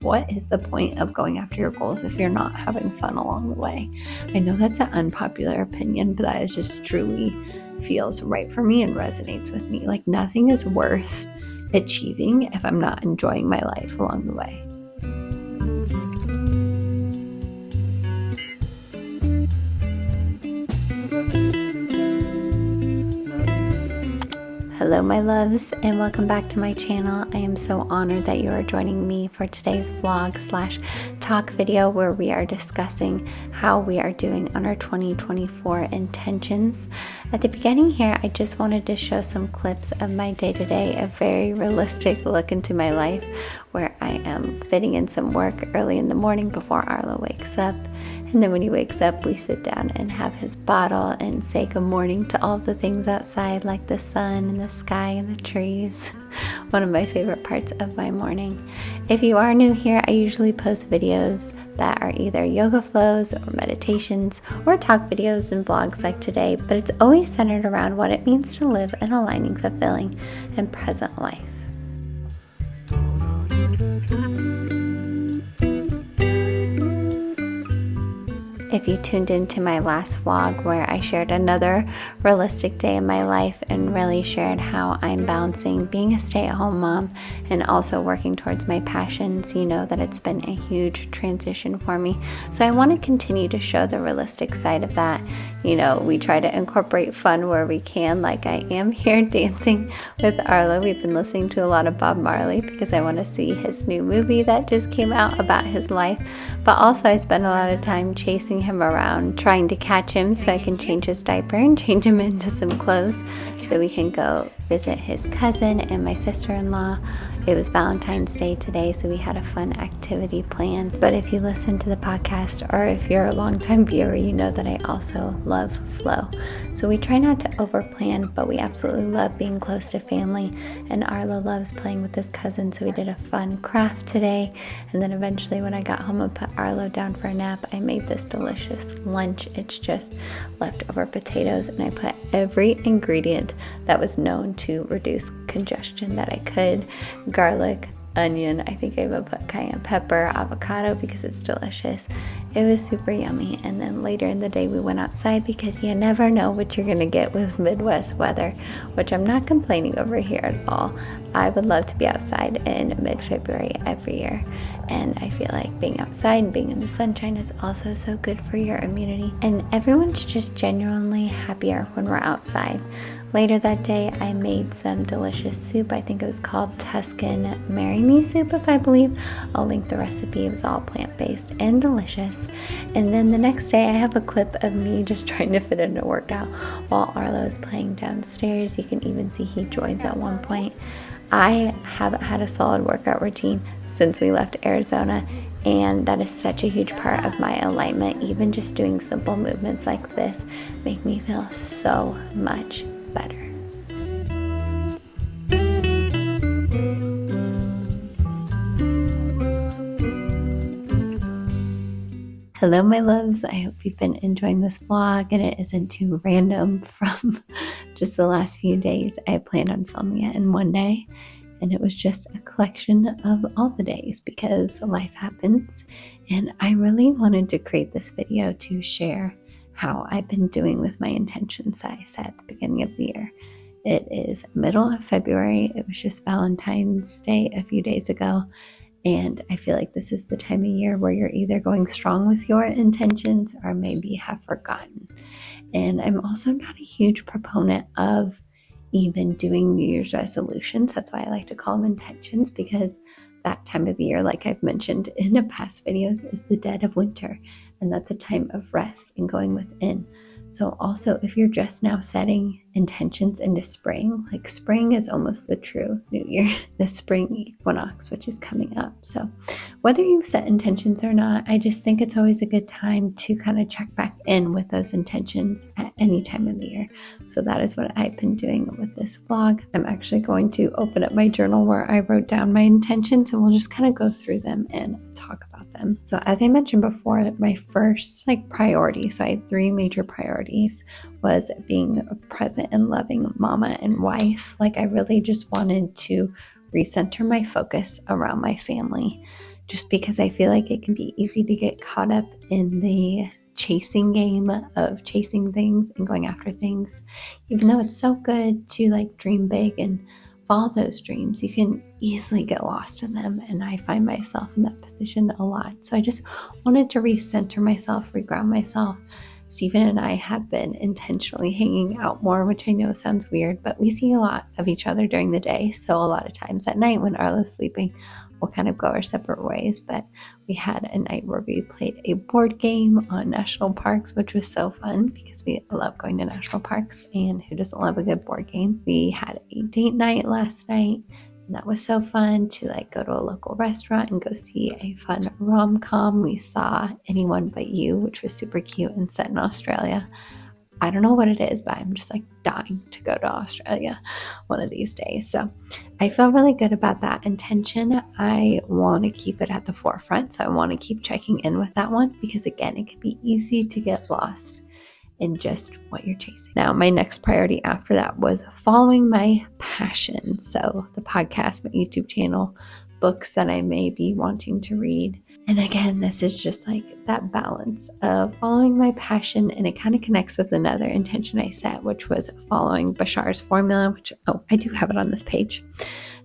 what is the point of going after your goals if you're not having fun along the way? I know that's an unpopular opinion, but that is just truly feels right for me and resonates with me. Like nothing is worth achieving if I'm not enjoying my life along the way. Hello my loves, and welcome back to my channel. I am so honored that you are joining me for today's vlog / talk video where we are discussing how we are doing on our 2024 intentions. At the beginning here, I just wanted to show some clips of my day-to-day, a very realistic look into my life where I am fitting in some work early in the morning before Arlo wakes up. And then when he wakes up, we sit down and have his bottle and say good morning to all the things outside, like the sun and the sky and the trees. One of my favorite parts of my morning. If you are new here, I usually post videos that are either yoga flows or meditations or talk videos and vlogs like today, but it's always centered around what it means to live an aligning, fulfilling, and present life. If you tuned into my last vlog where I shared another realistic day in my life and really shared how I'm balancing being a stay-at-home mom and also working towards my passions, you know that it's been a huge transition for me. So I want to continue to show the realistic side of that. You know, we try to incorporate fun where we can, like I am here dancing with Arlo. We've been listening to a lot of Bob Marley because I want to see his new movie that just came out about his life. But also I spend a lot of time chasing him around, trying to catch him so I can change his diaper and change him into some clothes so we can go visit his cousin and my sister-in-law. It was Valentine's Day today, so we had a fun activity planned. But if you listen to the podcast or if you're a longtime viewer, you know that I also love flow. So we try not to overplan, but we absolutely love being close to family. And Arlo loves playing with his cousin, so we did a fun craft today. And then eventually when I got home and put Arlo down for a nap, I made this delicious lunch. It's just leftover potatoes, and I put every ingredient that was known to reduce congestion that I could. Garlic, onion, I think I even put cayenne pepper, avocado because it's delicious. It was super yummy. And then later in the day we went outside because you never know what you're gonna get with Midwest weather, which I'm not complaining over here at all. I would love to be outside in mid-February every year, and I feel like being outside and being in the sunshine is also so good for your immunity, and everyone's just genuinely happier when we're outside. Later that day, I made some delicious soup. I think it was called Tuscan Marry Me soup, if I believe. I'll link the recipe. It was all plant-based and delicious. And then the next day, I have a clip of me just trying to fit in a workout while Arlo is playing downstairs. You can even see he joins at one point. I haven't had a solid workout routine since we left Arizona, and that is such a huge part of my alignment. Even just doing simple movements like this make me feel so much better. Hello my loves, I hope you've been enjoying this vlog and it isn't too random from just the last few days. I planned on filming it in one day, and it was just a collection of all the days because life happens, and I really wanted to create this video to share how I've been doing with my intentions that I set at the beginning of the year. It is middle of February. It was just Valentine's Day a few days ago, and I feel like this is the time of year where you're either going strong with your intentions or maybe have forgotten. And I'm also not a huge proponent of even doing New Year's resolutions. That's why I like to call them intentions, because that time of the year, like I've mentioned in the past videos, is the dead of winter, and that's a time of rest and going within. So also, if you're just now setting intentions into spring, like spring is almost the true new year, the spring equinox, which is coming up. So whether you set intentions or not, I just think it's always a good time to kind of check back in with those intentions at any time of the year. So that is what I've been doing with this vlog. I'm actually going to open up my journal where I wrote down my intentions, and we'll just kind of go through them and talk about them. So as I mentioned before, my first priority, so I had 3 major priorities, was being a present and loving mama and wife. I really just wanted to recenter my focus around my family. just because I feel like it can be easy to get caught up in the chasing game of chasing things and going after things. Even though it's so good to like dream big and follow those dreams, you can easily get lost in them. And I find myself in that position a lot. So I just wanted to recenter myself, reground myself. Stephen and I have been intentionally hanging out more, which I know sounds weird, but we see a lot of each other during the day. So a lot of times at night when Arla's sleeping, we'll kind of go our separate ways. But we had a night where we played a board game on national parks, which was so fun because we love going to national parks. And who doesn't love a good board game? We had a date night last night. And that was so fun to like go to a local restaurant and go see a fun rom-com. We saw Anyone But You, which was super cute and set in Australia. I don't know what it is, but I'm just like dying to go to Australia one of these days. So I feel really good about that intention. I want to keep it at the forefront. So I want to keep checking in with that one because again, it can be easy to get lost in just what you're chasing. Now, my next priority after that was following my passion. So the podcast, my YouTube channel, books that I may be wanting to read. And again, this is just like that balance of following my passion, and it kind of connects with another intention I set, which was following Bashar's formula, which, I do have it on this page.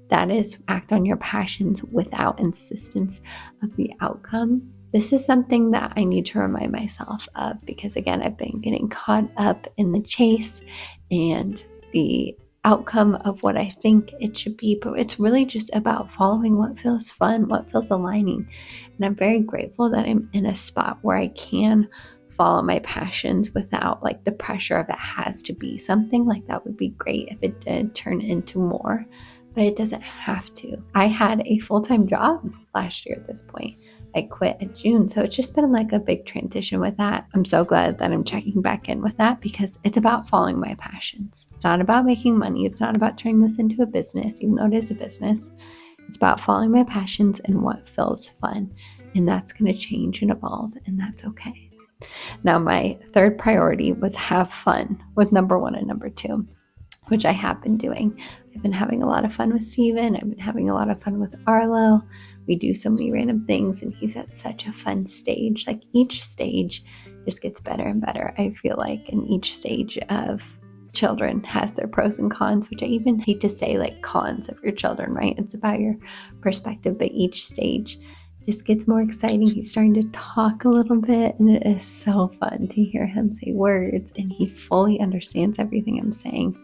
That is act on your passions without insistence of the outcome. This is something that I need to remind myself of because, again, I've been getting caught up in the chase and the outcome of what I think it should be. But it's really just about following what feels fun, what feels aligning. And I'm very grateful that I'm in a spot where I can follow my passions without like the pressure of it has to be something. Like that would be great if it did turn into more, but it doesn't have to. I had a full-time job last year at this point. I quit in June. So it's just been like a big transition with that. I'm so glad that I'm checking back in with that because it's about following my passions. It's not about making money. It's not about turning this into a business, even though it is a business. It's about following my passions and what feels fun. And that's going to change and evolve, and that's okay. Now, my third priority was have fun with number 1 and number 2, which I have been doing. I've been having a lot of fun with Steven. I've been having a lot of fun with Arlo. We do so many random things, and he's at such a fun stage. Like each stage just gets better and better, I feel like, and each stage of children has their pros and cons, which I even hate to say like cons of your children, right? It's about your perspective, but each stage just gets more exciting. He's starting to talk a little bit, and it is so fun to hear him say words, and he fully understands everything I'm saying.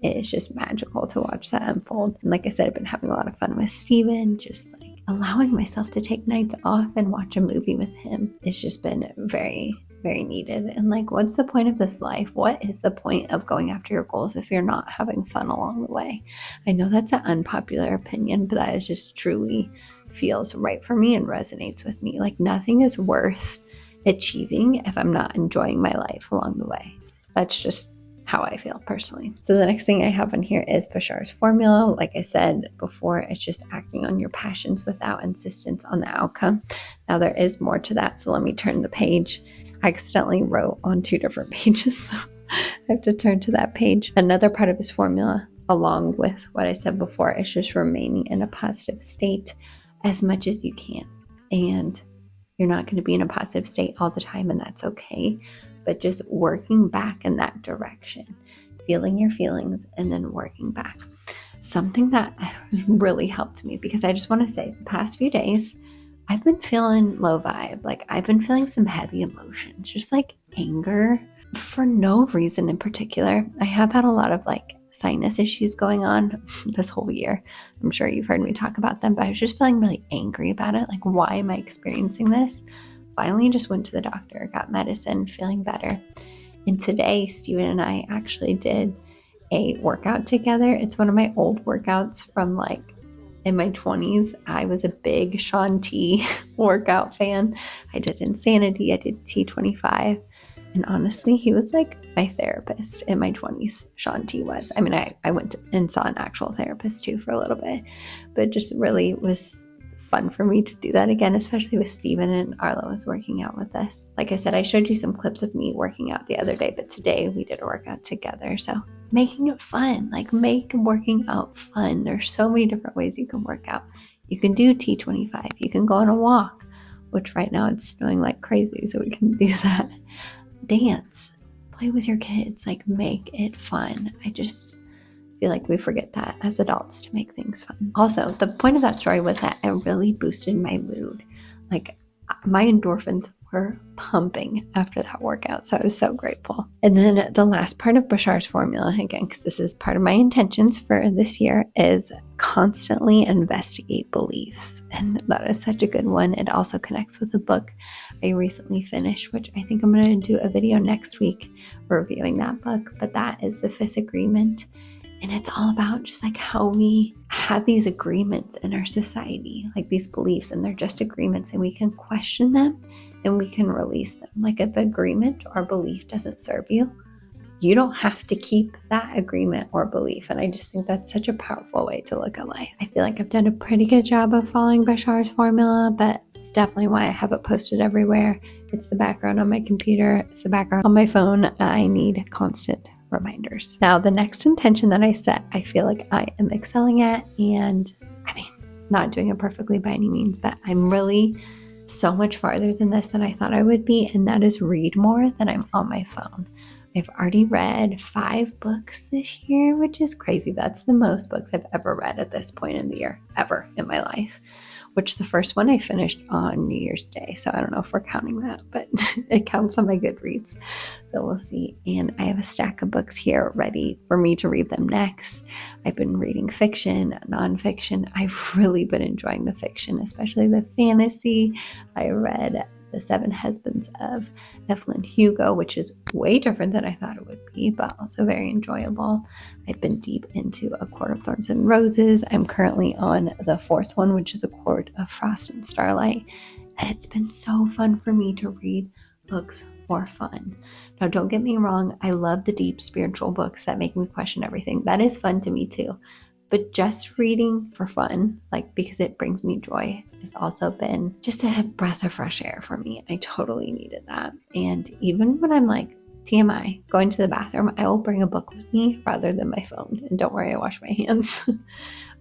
It is just magical to watch that unfold. And like I said, I've been having a lot of fun with Steven, just like allowing myself to take nights off and watch a movie with him. It's just been very, very needed. And like, what's the point of this life? What is the point of going after your goals if you're not having fun along the way? I know that's an unpopular opinion, but that is just truly feels right for me and resonates with me. Like nothing is worth achieving if I'm not enjoying my life along the way. That's just how I feel personally. So the next thing I have on here is Bashar's formula. Like I said before, it's just acting on your passions without insistence on the outcome. Now there is more to that, so let me turn the page. I accidentally wrote on 2 different pages, so I have to turn to that page. Another part of his formula, along with what I said before, is just remaining in a positive state as much as you can. And you're not going to be in a positive state all the time, and that's okay. But just working back in that direction, feeling your feelings and then working back. Something that really helped me, because I just want to say the past few days, I've been feeling low vibe. Like I've been feeling some heavy emotions, just like anger for no reason in particular. I have had a lot of like sinus issues going on this whole year. I'm sure you've heard me talk about them, but I was just feeling really angry about it. Like, why am I experiencing this? Finally just went to the doctor, got medicine, feeling better. And today, Steven and I actually did a workout together. It's one of my old workouts from like in my 20s. I was a big Shaun T workout fan. I did Insanity. I did T25. And honestly, he was like my therapist in my 20s. Shaun T was. I mean, I went and saw an actual therapist too for a little bit, but it just really was fun for me to do that again, especially with Steven, and Arlo was working out with us. Like I said, I showed you some clips of me working out the other day, but today we did a workout together. So making it fun, like make working out fun. There's so many different ways you can work out. You can do T25. You can go on a walk, which right now it's snowing like crazy, so we can do that. Dance, play with your kids, like make it fun. I just feel like we forget that as adults to make things fun. Also, the point of that story was that it really boosted my mood. Like my endorphins were pumping after that workout. So I was so grateful. And then the last part of Bashar's formula, again, because this is part of my intentions for this year, is constantly investigate beliefs. And that is such a good one. It also connects with a book I recently finished, which I think I'm going to do a video next week reviewing that book. But that is The Fifth Agreement. And it's all about just like how we have these agreements in our society, like these beliefs, and they're just agreements, and we can question them and we can release them. Like if agreement or belief doesn't serve you, you don't have to keep that agreement or belief. And I just think that's such a powerful way to look at life. I feel like I've done a pretty good job of following Bashar's formula, but it's definitely why I have it posted everywhere. It's the background on my computer. It's the background on my phone. I need constant reminders. Now, the next intention that I set, I feel like I am excelling at, and I mean, not doing it perfectly by any means, but I'm really so much farther than this than I thought I would be, and that is read more than I'm on my phone. I've already read 5 books this year, which is crazy. That's the most books I've ever read at this point in the year, ever in my life, which the first one I finished on New Year's Day. So I don't know if we're counting that, but it counts on my Goodreads. So we'll see. And I have a stack of books here ready for me to read them next. I've been reading fiction, nonfiction. I've really been enjoying the fiction, especially the fantasy. I read The Seven Husbands of Evelyn Hugo, which is way different than I thought it would be, but also very enjoyable. I've been deep into A Court of Thorns and Roses. I'm currently on the 4th one, which is A Court of Frost and Starlight. And it's been so fun for me to read books for fun. Now, don't get me wrong. I love the deep spiritual books that make me question everything. That is fun to me too. But just reading for fun, like because it brings me joy, has also been just a breath of fresh air for me. I totally needed that. And even when I'm like TMI, going to the bathroom, I will bring a book with me rather than my phone. And don't worry, I wash my hands.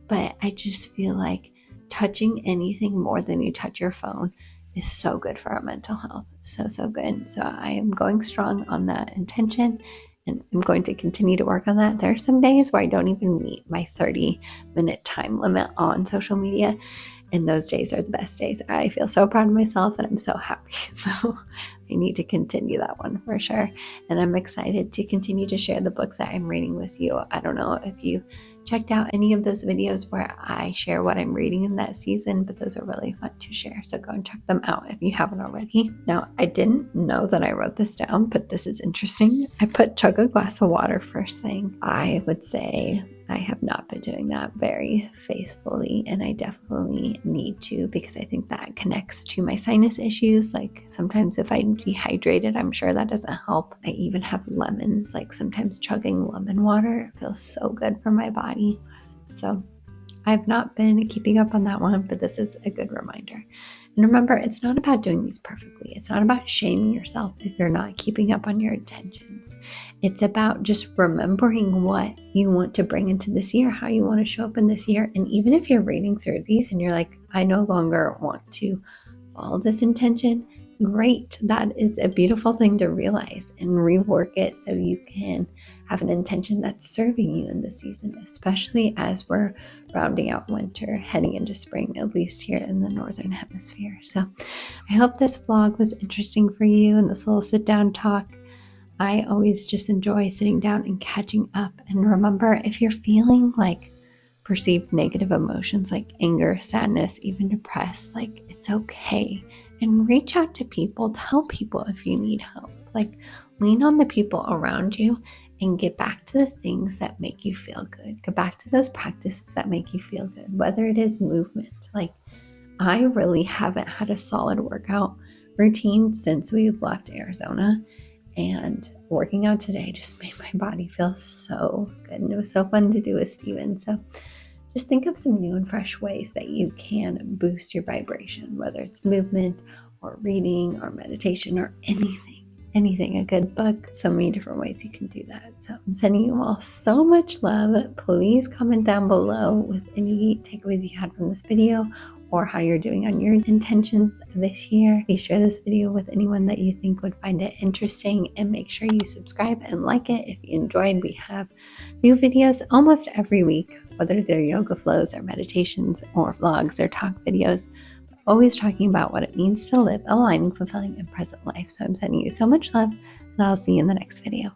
But I just feel like touching anything more than you touch your phone is so good for our mental health. So good. So I am going strong on that intention. And I'm going to continue to work on that. There are some days where I don't even meet my 30-minute time limit on social media. And those days are the best days. I feel so proud of myself and I'm so happy. So I need to continue that one for sure. And I'm excited to continue to share the books that I'm reading with you. I don't know if you checked out any of those videos where I share what I'm reading in that season, but those are really fun to share. So go and check them out if you haven't already. Now, I didn't know that I wrote this down, but this is interesting. I put chug a glass of water first thing. I would say I have not been doing that very faithfully, and I definitely need to, because I think that connects to my sinus issues. Like sometimes if I'm dehydrated, I'm sure that doesn't help. I even have lemons, like sometimes chugging lemon water feels so good for my body. So I've not been keeping up on that one, but this is a good reminder. And remember, it's not about doing these perfectly. It's not about shaming yourself if you're not keeping up on your intentions. It's about just remembering what you want to bring into this year, how you want to show up in this year. And even if you're reading through these and you're like, I no longer want to follow this intention, great. That is a beautiful thing to realize and rework it so you can have an intention that's serving you in this season, especially as we're rounding out winter, heading into spring, at least here in the Northern Hemisphere. So I hope this vlog was interesting for you and this little sit down talk. I always just enjoy sitting down and catching up. And remember, if you're feeling like perceived negative emotions like anger, sadness, even depressed, like it's okay. And reach out to people, tell people if you need help. Like lean on the people around you and get back to the things that make you feel good. Get back to those practices that make you feel good, whether it is movement. Like I really haven't had a solid workout routine since we left Arizona, and working out today just made my body feel so good. And it was so fun to do with Steven. So just think of some new and fresh ways that you can boost your vibration, whether it's movement or reading or meditation or anything. anything, a good book, so many different ways you can do that. So I'm sending you all so much love. Please comment down below with any takeaways you had from this video or how you're doing on your intentions this year. Please share this video with anyone that you think would find it interesting, and make sure you subscribe and like it if you enjoyed. We have new videos almost every week, whether they're yoga flows or meditations or vlogs or talk videos, always talking about what it means to live a aligning, fulfilling, and present life. So I'm sending you so much love, and I'll see you in the next video.